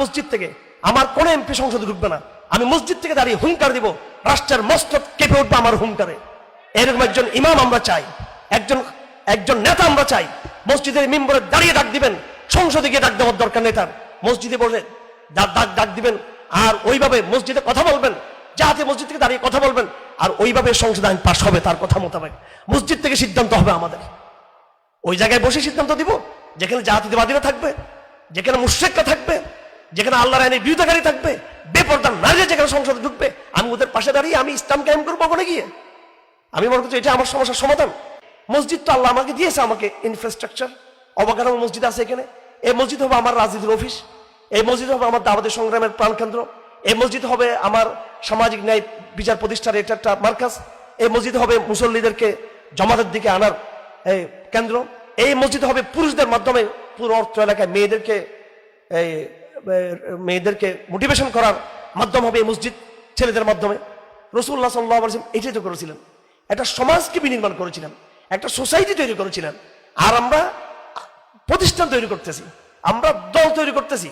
মসজিদ থেকে, আমার কোন এমপি সংসদে ঢুকবে না, আমি মসজিদ থেকে দাঁড়িয়ে হুঙ্কার দিব, রাষ্ট্রের মস্তক কেঁপে উঠবে আমার হুঙ্কারে। এরকম একজন ইমাম আমরা চাই, একজন নেতা আমরা চাই। মসজিদের মিম্বরে দাঁড়িয়ে ডাক দিবেন, সংসদে গিয়ে ডাক দেওয়ার দরকার নেই তার, মসজিদে বসে ডাক দিবেন, আর ওইভাবে মসজিদে কথা বলবেন, যাতে মসজিদ থেকে দাঁড়িয়ে কথা বলবেন, আর ওইভাবে সংসদ আইন পাশ হবে তার কথা মোতাবেক। মসজিদ থেকে সিদ্ধান্ত হবে আমাদের, ওই জায়গায় বসে সিদ্ধান্ত দিব, যেখানে জাতীয়তাবাদীরা থাকবে, যেখানে মুশরিকরা থাকবে, যেখানে আল্লাহর আইনের বিরোধিতাকারী থাকবে, বেপরদা নারীরা যেখানে সংসদে ঢুকবে, আমি ওদের পাশে দাঁড়িয়ে আমি ইসলাম কায়েম করবো ওখানে গিয়ে। আমি মনে করছি এটা আমার সমস্যার সমাধান। মসজিদ তো আল্লাহ আমাকে দিয়েছে, আমাকে ইনফ্রাস্ট্রাকচার, অবকাঠামো মসজিদ আছে এখানে। এই মসজিদ হবে আমার রাজনীতির অফিস, এই মসজিদ হবে আমার দাওয়াতের সংগ্রামের প্রাণকেন্দ্র, এই মসজিদ হবে আমার সামাজিক ন্যায় বিচার প্রতিষ্ঠার এটা একটা মার্কাজ, এই মসজিদ হবে মুসল্লিদেরকে জমাতের দিকে আনার কেন্দ্র, এই মসজিদ হবে পুরুষদের মাধ্যমে পুরো অর্থ এলাকায় মেয়েদেরকে মোটিভেশন করার মাধ্যম হবে এই মসজিদ, ছেলেদের মাধ্যমে। রাসূলুল্লাহ সাল্লাল্লাহু আলাইহি ওয়াসাল্লাম এটাই তো করেছিলেন, একটা সমাজকে বিনির্মাণ করেছিলেন, একটা সোসাইটি তৈরি করেছিলেন। আর আমরা প্রতিষ্ঠান তৈরি করতেছি, আমরা দল তৈরি করতেছি।